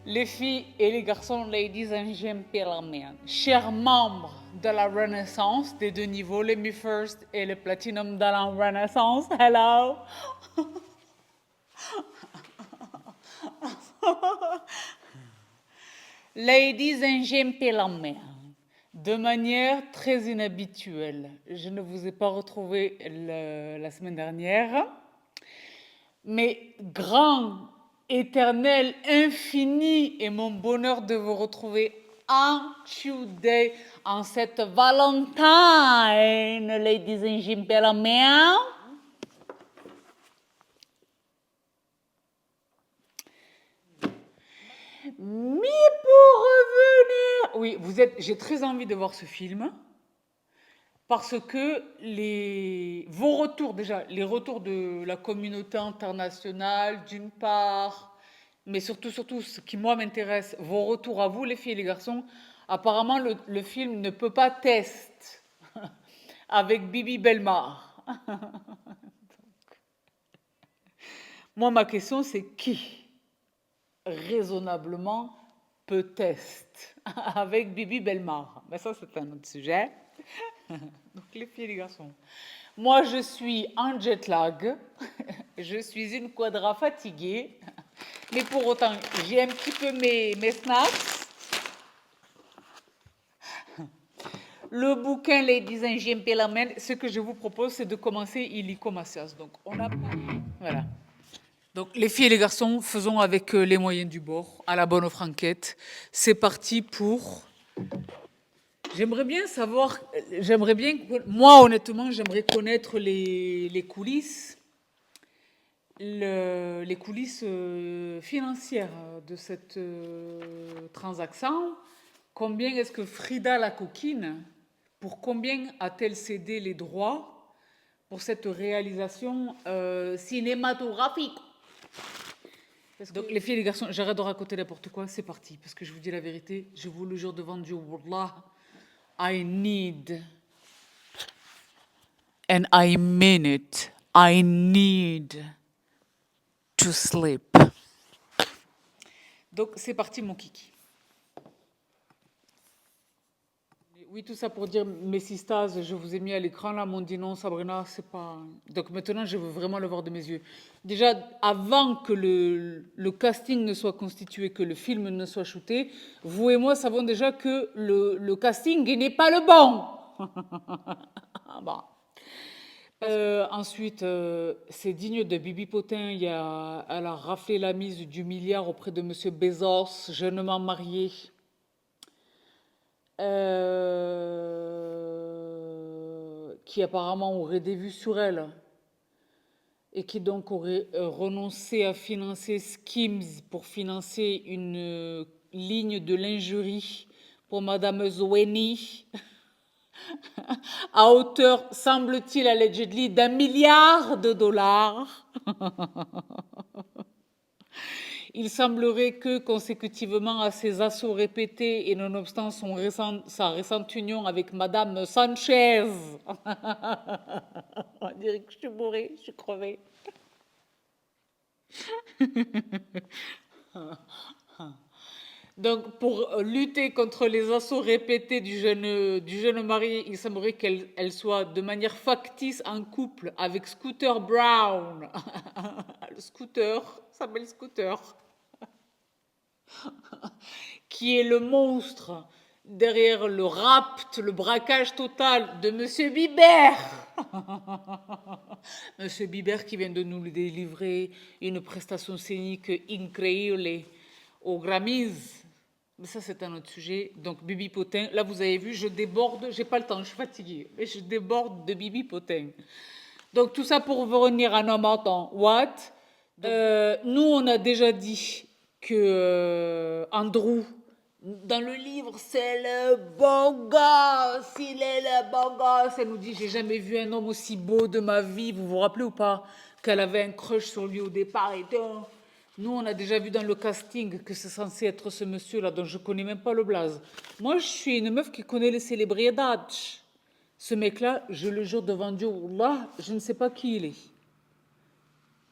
Les filles et les garçons, ladies and gentlemen, chers membres de la Renaissance des deux niveaux, les Mi First et le Platinum de la Renaissance, hello! Ladies and gentlemen, de manière très inhabituelle, je ne vous ai pas retrouvé la semaine dernière, mais grand, éternel, infini est mon bonheur de vous retrouver en today, en cette Valentine, ladies and gentlemen. Mais pour revenir, oui, j'ai très envie de voir ce film parce que vos retours, déjà, les retours de la communauté internationale, d'une part, mais surtout, ce qui moi m'intéresse, vos retours à vous, les filles et les garçons. Apparemment, le film ne peut pas test avec Bibi Belmar. Moi, ma question, c'est qui raisonnablement peut test avec Bibi Belmar? Mais ça, c'est un autre sujet. Donc, les filles et les garçons. Moi, je suis en jet lag. Je suis une quadra fatiguée. Mais pour autant, j'ai un petit peu mes snacks. Le bouquin Ladies and Gentlemen, ce que je vous propose, c'est de commencer illico Macias. Donc, on a... Voilà. Donc, les filles et les garçons, faisons avec les moyens du bord, à la bonne franquette. C'est parti pour... J'aimerais bien savoir, moi honnêtement, j'aimerais connaître les coulisses, les coulisses financières de cette transaction. Combien est-ce que Frida la coquine, pour combien a-t-elle cédé les droits pour cette réalisation cinématographique? Donc les filles et les garçons, j'arrête de raconter n'importe quoi, c'est parti, parce que je vous dis la vérité, je vous le jure devant Dieu, Wallah, I need, and I mean it, I need to sleep. Donc c'est parti mon kiki. Oui, tout ça pour dire, mes sistas, je vous ai mis à l'écran là, m'ont dit non, Sabrina, c'est pas... Donc maintenant, je veux vraiment le voir de mes yeux. Déjà, avant que le casting ne soit constitué, que le film ne soit shooté, vous et moi savons déjà que le casting n'est pas le bon. Bon. Ensuite, c'est digne de Bibi Potin. Elle a raflé la mise du milliard auprès de Monsieur Bezos, jeunement marié. Qui apparemment aurait des vues sur elle et qui donc aurait renoncé à financer Skims pour financer une ligne de lingerie pour Madame Zweni à hauteur, semble-t-il, allegedly, $1 milliard. Il semblerait que, consécutivement à ces assauts répétés et nonobstant sa récente union avec Madame Sanchez, on dirait que je suis bourrée, je suis crevée. Donc, pour lutter contre les assauts répétés du jeune marié, il semblerait qu'elle soit de manière factice en couple avec Scooter Brown. Le Scooter s'appelle Scooter. Qui est le monstre derrière le rapt, le braquage total de Monsieur Bieber. Monsieur Bieber qui vient de nous délivrer une prestation scénique incroyable aux Grammys. Mais ça, c'est un autre sujet. Donc, Bibi Potin, là, vous avez vu, je déborde, j'ai pas le temps, je suis fatiguée, mais je déborde de Bibi Potin. Donc, tout ça pour revenir à nos montants. What? Nous, on a déjà dit que Andrew, dans le livre, c'est le bon gosse, il est le bon gosse. Elle nous dit, j'ai jamais vu un homme aussi beau de ma vie. Vous vous rappelez ou pas qu'elle avait un crush sur lui au départ et tout. Nous, on a déjà vu dans le casting que c'est censé être ce monsieur-là, dont je connais même pas le blaze. Moi, je suis une meuf qui connaît les célébrités. Ce mec-là, je le jure devant Dieu, Wallah, je ne sais pas qui il est.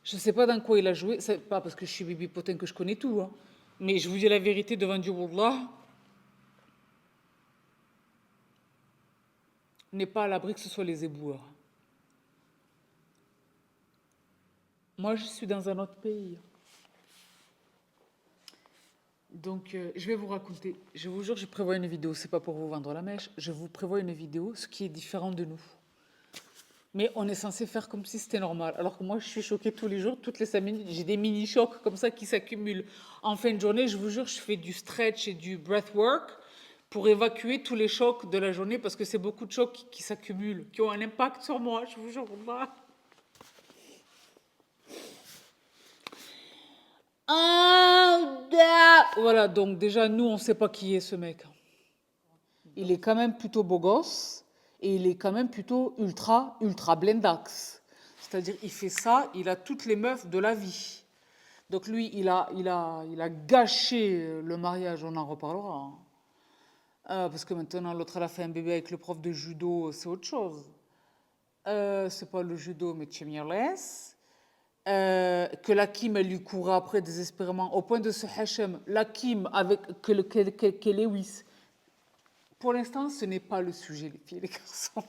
Je ne sais pas dans quoi il a joué. C'est pas parce que je suis Bibi Potin que je connais tout. Hein. Mais je vous dis la vérité devant Dieu, Wallah, n'est pas à l'abri que ce soit les éboueurs. Moi, je suis dans un autre pays. Donc, je vais vous raconter. Je vous jure, je prévois une vidéo. C'est pas pour vous vendre la mèche. Je vous prévois une vidéo, ce qui est différent de nous. Mais on est censé faire comme si c'était normal. Alors que moi, je suis choquée tous les jours, toutes les 5 minutes. J'ai des mini-chocs comme ça qui s'accumulent. En fin de journée, je vous jure, je fais du stretch et du breathwork pour évacuer tous les chocs de la journée parce que c'est beaucoup de chocs qui s'accumulent, qui ont un impact sur moi. Je vous jure, Wallah. Voilà, donc déjà, nous, on ne sait pas qui est ce mec. Il est quand même plutôt beau gosse et il est quand même plutôt ultra blendax. C'est-à-dire, il fait ça, il a toutes les meufs de la vie. Donc lui, il a gâché le mariage, on en reparlera. Hein. Parce que maintenant, l'autre, elle a fait un bébé avec le prof de judo, c'est autre chose. C'est pas le judo, mais Tchemirles. Que la Kim, elle lui courait après désespérément, au point de se hachem. La Kim, avec que Lewis. Pour l'instant, ce n'est pas le sujet, les filles et les garçons.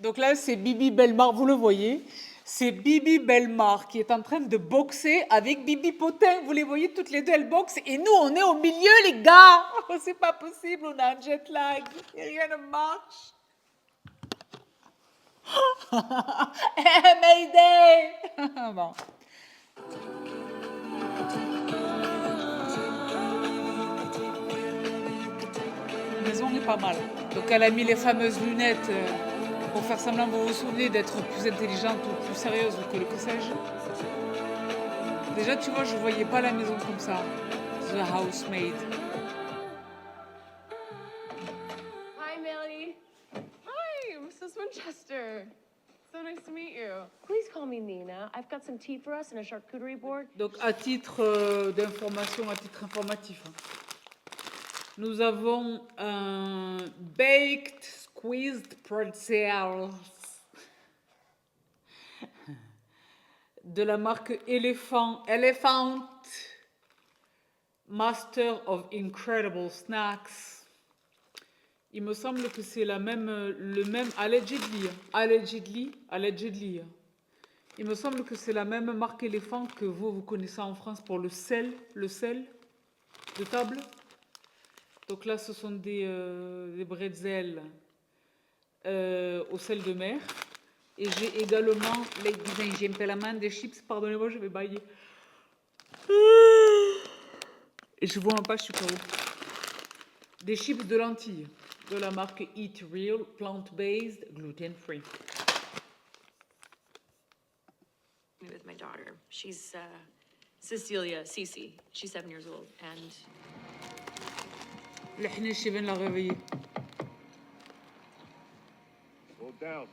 Donc là, c'est Bibi Belmar, vous le voyez. C'est Bibi Belmar qui est en train de boxer avec Bibi Potin. Vous les voyez toutes les deux, elles boxent. Et nous, on est au milieu, les gars. C'est pas possible, on a un jet lag. Rien ne marche. Mayday. Bon. La maison est pas mal. Donc elle a mis les fameuses lunettes pour faire semblant, vous vous souvenez, d'être plus intelligente ou plus sérieuse ou que sais-je. Déjà, tu vois, je voyais pas la maison comme ça. The housemaid. Hi, Melody. Hi, Mrs. Winchester. So nice to meet you. Please call me Nina. I've got some tea for us and a charcuterie board. Donc, à titre d'information, à titre informatif, hein, nous avons un baked squeezed pretzels de la marque Elephant, Master of Incredible Snacks. Il me semble que c'est le même, allegedly. Il me semble que c'est la même marque Elephant que vous connaissez en France pour le sel de table. Donc là, ce sont des bretzels au sel de mer. Et j'ai également, j'ai un peu la main des chips, pardonnez-moi, je vais bailler. Et je vois un pas, je suis pas où. Des chips de lentilles de la marque Eat Real, plant-based, gluten-free. With my daughter. She's Cecilia Cece. She's 7 years old, and الحنيش vient la réveiller. Go down.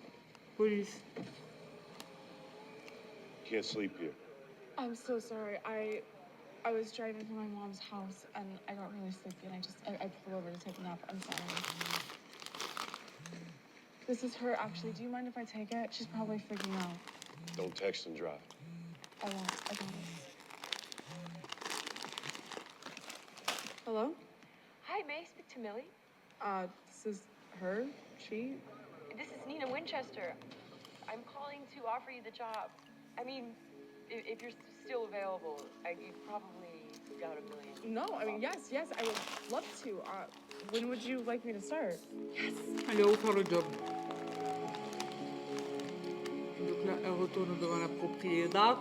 Police. Can't sleep here. I'm so sorry. I was driving to my mom's house and I got really sleepy and I pulled over to take a nap. I'm sorry. This is her, actually. Do you mind if I take it? She's probably freaking out. Don't text and drive. I won't. I promise. Hello? Hi, may I speak to Millie? This is her? She? This is Nina Winchester. I'm calling to offer you the job. I mean, if you're still available, you probably got a million. No, I mean, yes, I would love to. When would you like me to start? Elle est où faire le job. Donc là, elle retourne devant la propriétaire.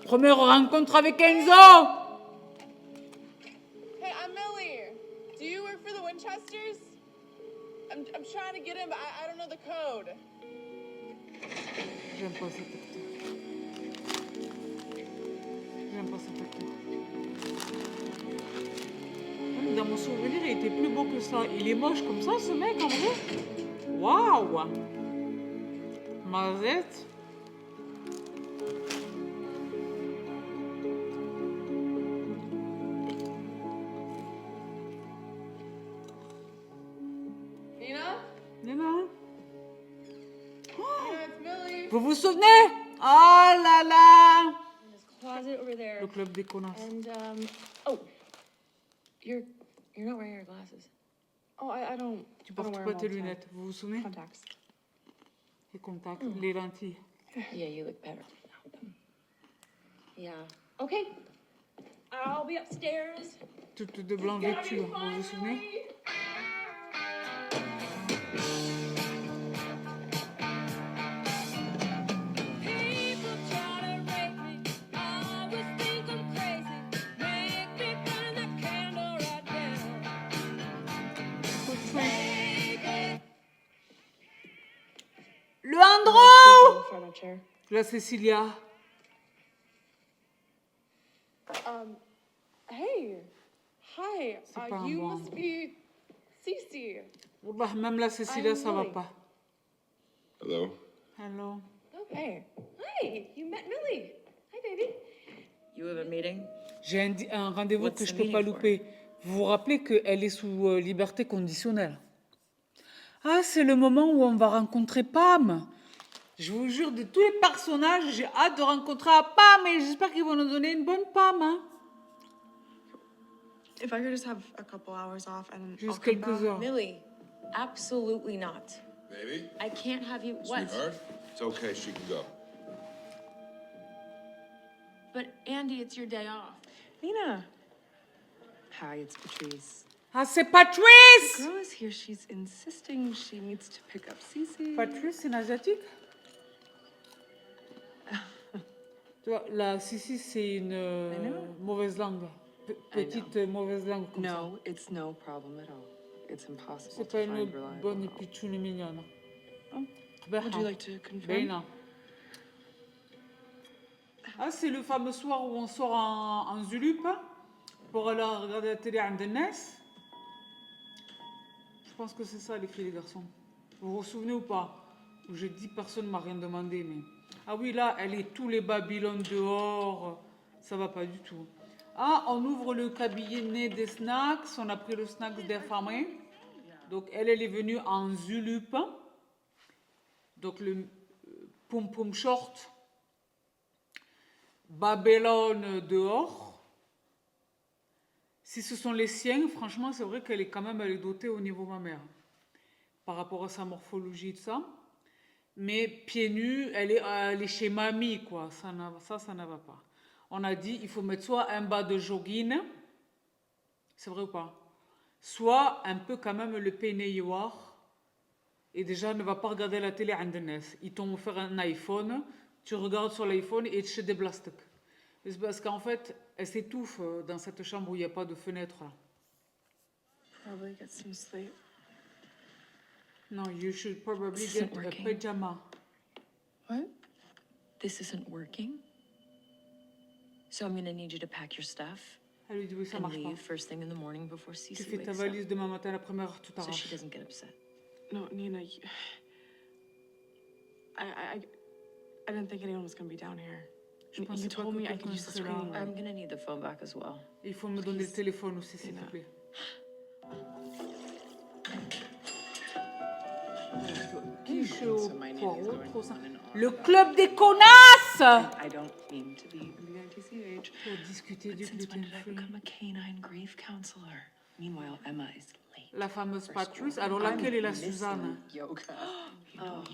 Première rencontre avec Enzo. Hey, I'm Millie. Do you work for the Winchesters? I'm trying to get in, but I don't know the code. J'aime pas cet acteur. J'aime pas cet acteur. Même dans mon souvenir, il était plus beau que ça. Il est moche comme ça, ce mec, en vrai. Waouh. Mazette. Nina? Nina. Vous vous souvenez? Oh là là! This closet over there. Le club des connasses. And oh, you're not wearing your glasses. Oh, I don't. Tu I don't portes wear pas them tes all the time. lunettes, vous vous souvenez? Contacts. Les contacts, les lentilles. Yeah, you look better without them. Yeah. Okay. I'll be upstairs. Toutes de blanc vêtures, vous vous souvenez? People try to rape me, I always think I'm crazy. Make me burn that candle right down. Le Andro! Furniture. La Cécilia. Hey. Hi. C'est pas un You bon must be Cece. Wallah, même la Cécilia, ça va Millie. pas. Hello? Hello. Okay. Hi. You met Millie. Hi, baby. You have a meeting? J'ai un rendez-vous What's que je the peux pas meeting for? louper. Vous vous rappelez qu'elle est sous liberté conditionnelle? Ah, c'est le moment où on va rencontrer Pam. Je vous jure, de tous les personnages, j'ai hâte de rencontrer Pam et j'espère qu'ils vont nous donner une bonne Pam. Hein. If I could just have a couple hours off and I'll Juste come quelques back. heures. Millie, absolutely not. Baby? I can't have you. What? Sweetheart? It's okay, she can go. But Andy, it's your day off. Nina. Hi, it's Patrice. Ah, c'est Patrice! Girl is here. She's insisting she needs to pick up Cece. Patrice, c'est une asiatique? Tu vois, la Sissi, c'est une mauvaise langue. Petite mauvaise langue comme ça. No, it's no problem at all. It's impossible C'est to pas une find reliable bonne help. pitchoune mignonne. Oh, Ben, would you like to confirm? ben non. Ah, c'est le fameux soir où on sort en Zulup pour aller regarder la télé à Andenes. Je pense que c'est ça, les filles et les garçons. Vous vous souvenez ou pas? Où j'ai dit personne ne m'a rien demandé, mais... Ah oui, là, elle est tous les Babylones dehors. Ça va pas du tout. Ah, on ouvre le cabinet des snacks. On a pris le snack des femmes. Donc, elle est venue en Zulup. Donc, le pom-pom short. Babylone dehors. Si ce sont les siens, franchement, c'est vrai qu'elle est quand même elle est dotée au niveau mammaire. Par rapport à sa morphologie et tout ça. Mais pieds nus, elle est chez mamie, quoi. Ça ne va pas. On a dit, il faut mettre soit un bas de jogging, c'est vrai ou pas? Soit un peu quand même le peignoir. Et déjà, ne va pas regarder la télé à Andenes. Ils t'ont offert un iPhone, tu regardes sur l'iPhone et tu des plastiques. C'est parce qu'en fait, elle s'étouffe dans cette chambre où il n'y a pas de fenêtre. Là. Probably get some sleep. No, you should probably This get isn't a working. pyjama. What? This isn't working. So I'm gonna need you to pack your stuff Elle lui dit oui, ça and marche pas. leave first thing in the morning before Tu Cece fais ta wakes up, valise demain matin à la première heure, tout so she arrache. doesn't get upset. No, Nina. I didn't think anyone was gonna be down here. Je You pensais pas told que me I quelqu'un could use the serait là. screening room. I'm gonna need the phone back as well. Il faut me donner le téléphone aussi, s'il te Nina. plaît. Quiche au So my nanny's poireau, going trop ça. on and on. Le club des connasses! I don't mean to be VITCH. Pour discuter du Since when gluten did I free. become a canine grief counselor? Meanwhile, Emma is late. La fameuse for Patrice. school. Alors I'm laquelle est la missing Suzanne? Yoga.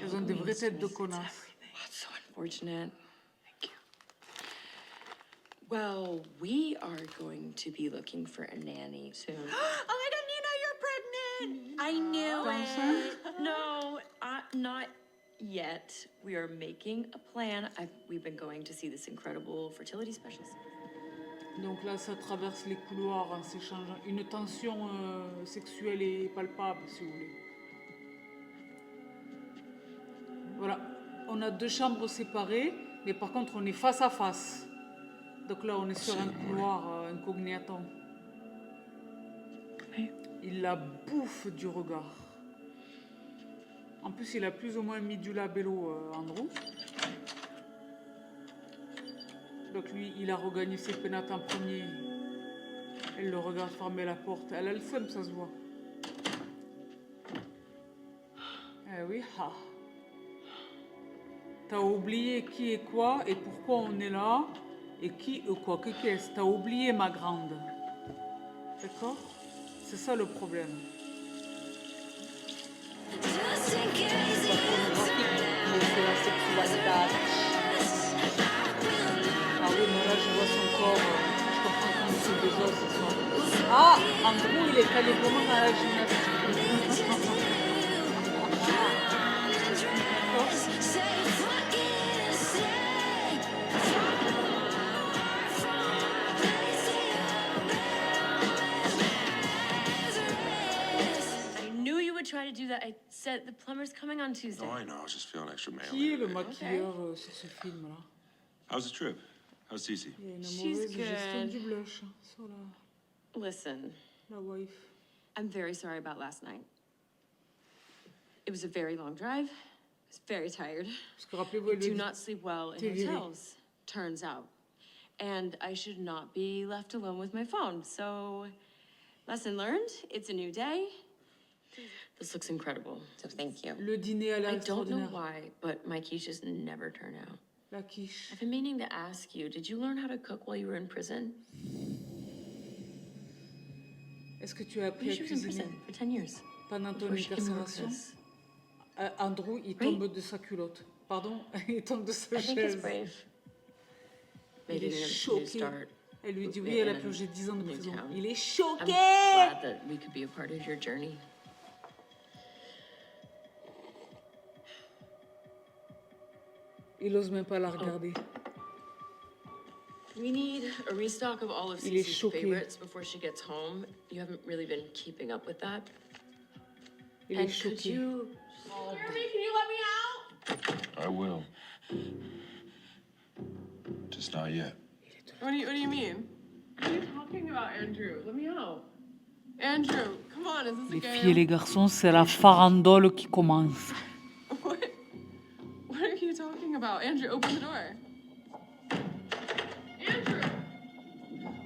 Elles ont des vraies têtes de connasses. That's so unfortunate. Thank you. Well, we are going to be looking for a nanny soon. Oh my God, Nina, you're pregnant! I knew it. No, not yet. We are making a plan. We've been going to see this incredible fertility specialist. Donc là, ça traverse les couloirs en s'échangeant. Une tension sexuelle est palpable, si vous voulez. Voilà. On a deux chambres séparées, mais par contre, on est face à face. Donc là, on est sur un couloir incognito. Hey. Il la bouffe du regard. En plus, il a plus ou moins mis du labello, Andrew. Donc lui, il a regagné ses pénates en premier. Elle le regarde fermer la porte. Elle a le seum, ça se voit. Eh oui, ha. T'as oublié qui est quoi et pourquoi on est là et qui est quoi, que qu'est-ce. T'as oublié ma grande. D'accord? C'est ça le problème. Mais c'est la sexualité. Ah oui, mais là je vois son corps. Je comprends qu'on c'est des os ce soir. Ah, Andrew, il est allé vraiment dans la gymnastique. I knew you would try to do that. I said the plumber's coming on Tuesday. Oh, I know. I was just feeling extra manly. Qui est le today. maquilleur sur ce film-là? How's the trip? How's Cece? Il y a une She's mauvaise gestion good. du blush sur Listen, la wife. I'm very sorry about last night. It was a very long drive. I was very tired. Parce que rappelez-vous, I elle do lui dit, not sleep well in T'es viré. hotels, turns out. And I should not be left alone with my phone. So, lesson learned, it's a new day. This looks incredible, so thank you. le dîner à l'air I don't know extraordinaire. why, but my quiches never turn out. La quiche. I've been meaning to ask you, did you learn how to cook while you were in prison? Est-ce que tu as appris à She was in cuisiner prison for 10 years. pendant ton Before she came to work with incarcération? us. Andrew, il tombe de sa culotte. Pardon, il tombe de sa I think it's chaise. brave. Il Making est a new choqué. start. Elle lui dit in oui, elle a a purgé 10 ans de new prison. town. Il est I'm choqué. glad that we could be a part of your journey. Il ose même pas la regarder. We need a restock of all of Il est Cece's choqué. favorites before she gets home. You haven't really been keeping up with that. Il And est could choqué. you... Jeremy, can you let me out? I will. Just not yet. What do you mean? What are you talking about, Andrew? Let me out. Andrew, come on, is this a Les game? filles et les garçons, c'est la farandole qui commence. What are you talking about? Andrew, open the door. Andrew!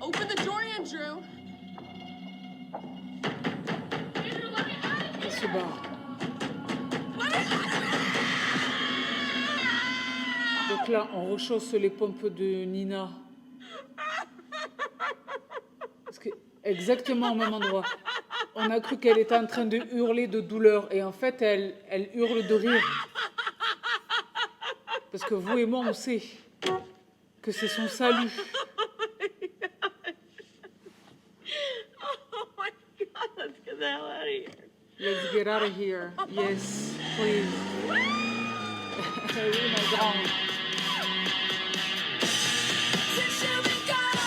Open the door, Andrew! Andrew, let me out of Il here! se barre. Donc là, on rechausse les pompes de Nina. Parce que exactement au même endroit. On a cru qu'elle était en train de hurler de douleur. Et en fait, elle hurle de rire. Parce que vous et moi, on sait que c'est son salut. Oh my God, let's get the hell out of here. Let's get out of here. Yes, please. Oui, ma grande. Since you've been gone,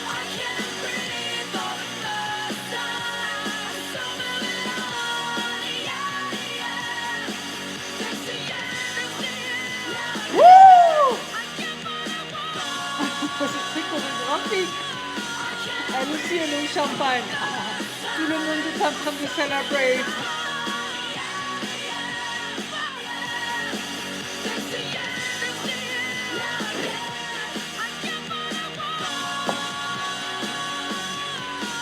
I can't breathe for the first time. So moving on, yeah, yeah. That's the end. Wouh! I get what I want. C'est très chorégraphique. Elle aussi, elle est au champagne. Tout le monde est en train de célébrer. That's the end. I get what I want.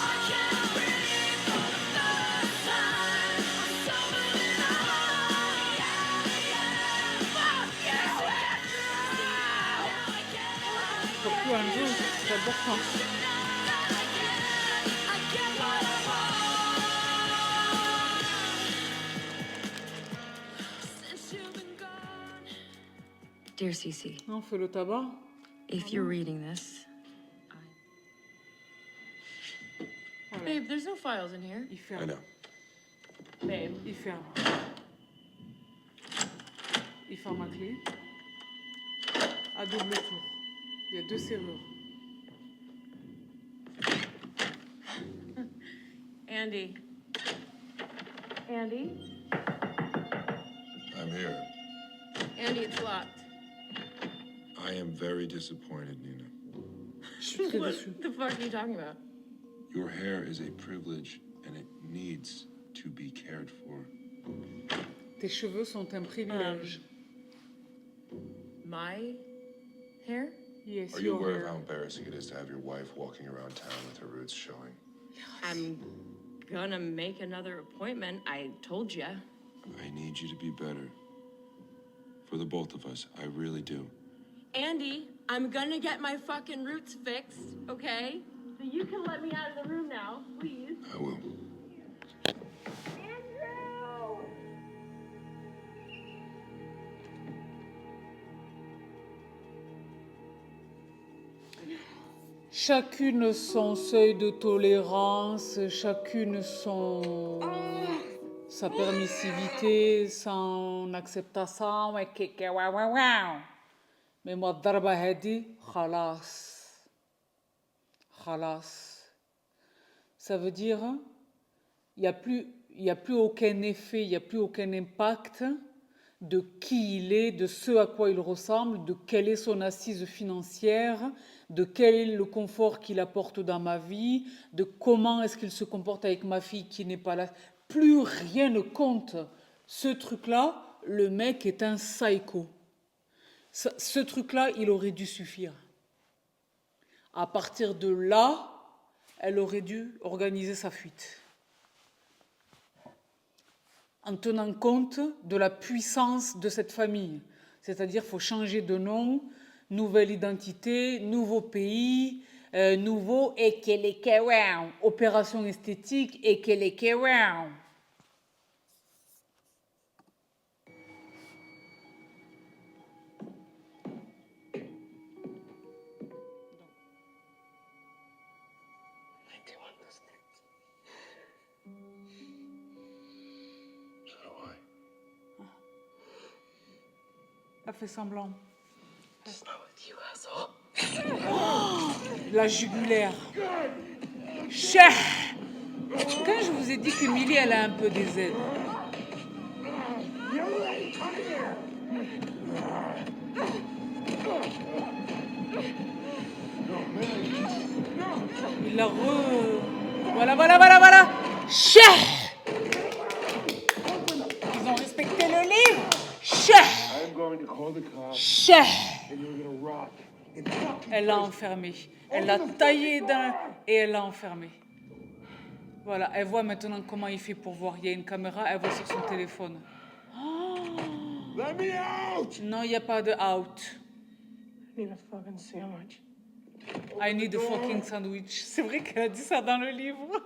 I can't breathe for the first time. I'm so moving on, yeah, yeah. Fuck you, Andrew. Surtout un jour, c'est important. I get what I want. Since you've been gone. Dear Cece, On fait le tabac. if you're reading this, Voilà. Babe, there's no files in here. Il I ferme. know. Babe. Il ferme. Il ferme à clé. À double tour. Il y a 2 serrures. Andy. Andy? I'm here. Andy, it's locked. I am very disappointed, Nina. Je suis très What déçue. the fuck are you talking about? Your hair is a privilege and it needs to be cared for. Tes cheveux sont un privilège. My hair? Yes, Are you your aware of hair. how embarrassing it is to have your wife walking around town with her roots showing? I'm gonna make another appointment. I told ya. I need you to be better. For the both of us, I really do. Andy, I'm gonna get my fucking roots fixed, okay? So you can let me out of the room now, please. I will. Andrew! Chacune son seuil de tolérance, chacune sa permissivité, son acceptation. Mais moi, darba hadi, khalas. Khalas. Ça veut dire, il n'y a plus aucun effet, il n'y a plus aucun impact de qui il est, de ce à quoi il ressemble, de quelle est son assise financière, de quel est le confort qu'il apporte dans ma vie, de comment est-ce qu'il se comporte avec ma fille qui n'est pas là. Plus rien ne compte. Ce truc-là, le mec est un psycho. Ce truc-là, il aurait dû suffire. À partir de là, elle aurait dû organiser sa fuite. En tenant compte de la puissance de cette famille. C'est-à-dire qu'il faut changer de nom, nouvelle identité, nouveau pays, nouveau ekelekewa, opération esthétique ekelekewa. I do want those things. So do I. Elle fait semblant. Just not with you, asshole. La jugulaire. Chah! Quand je vous ai dit que Millie, elle a un peu des aides. Il la Voilà. Chah! Ils ont respecté le livre. Chah! Chah! Elle l'a enfermé. Elle l'a taillé et elle l'a enfermé. Voilà, elle voit maintenant comment il fait pour voir. Il y a une caméra, elle voit sur son téléphone. Let me out! Non, il n'y a pas de out. I need a fucking sandwich. I need a fucking sandwich. C'est vrai qu'elle a dit ça dans le livre.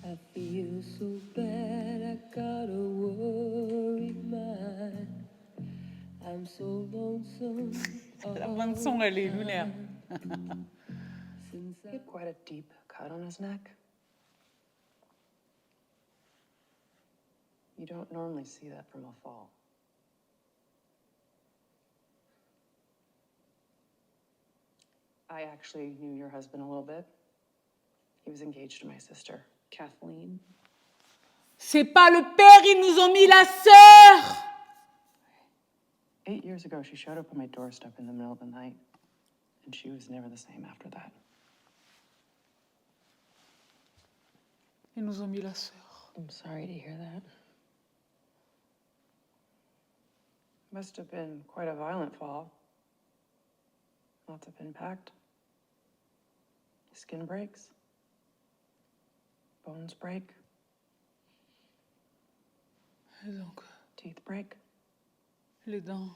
I feel so bad, I got a worried mind. I'm so lonesome. La bande son, elle est lunaire. He had quite a deep cut on his neck. You don't normally see that from a fall. I actually knew your husband a little bit. He was engaged to my sister, Kathleen. C'est pas le père, ils nous ont mis la sœur. 8 years ago, she showed up on my doorstep in the middle of the night, and she was never the same after that. Ils nous ont mis la sœur. I'm sorry to hear that. Must have been quite a violent fall. Lots of impact. Skin breaks. Bones break. Et donc, Teeth break. les dents.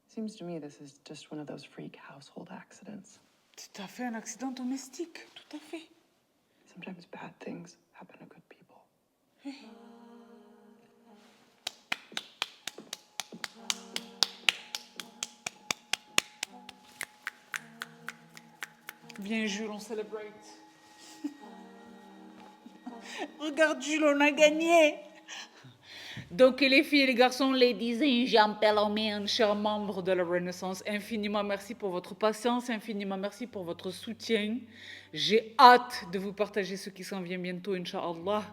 Seems to me this is just one of those freak household accidents. Tout à fait, un accident domestique, tout à fait. Sometimes bad things happen to good people. Bien, Jules, on celebrate. Regarde, Jules, on a gagné. Donc, les filles et les garçons, ladies and gentlemen, chers membres de la Renaissance, infiniment merci pour votre patience, infiniment merci pour votre soutien. J'ai hâte de vous partager ce qui s'en vient bientôt, Inch'Allah.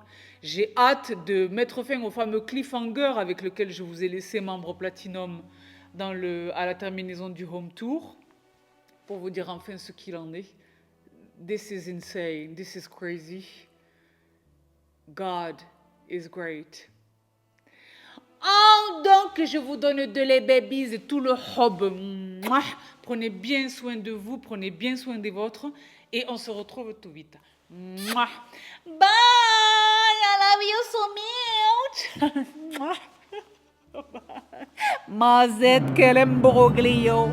J'ai hâte de mettre fin au fameux cliffhanger avec lequel je vous ai laissé membre Platinum à la terminaison du Home Tour, pour vous dire enfin ce qu'il en est. This is insane, this is crazy. God is great. Oh, donc je vous donne de les babies et tout le hub. Mouah. Prenez bien soin de vous, prenez bien soin des vôtres et on se retrouve tout vite. Mouah. Bye, I love you so much. Mazette, quel imbroglio.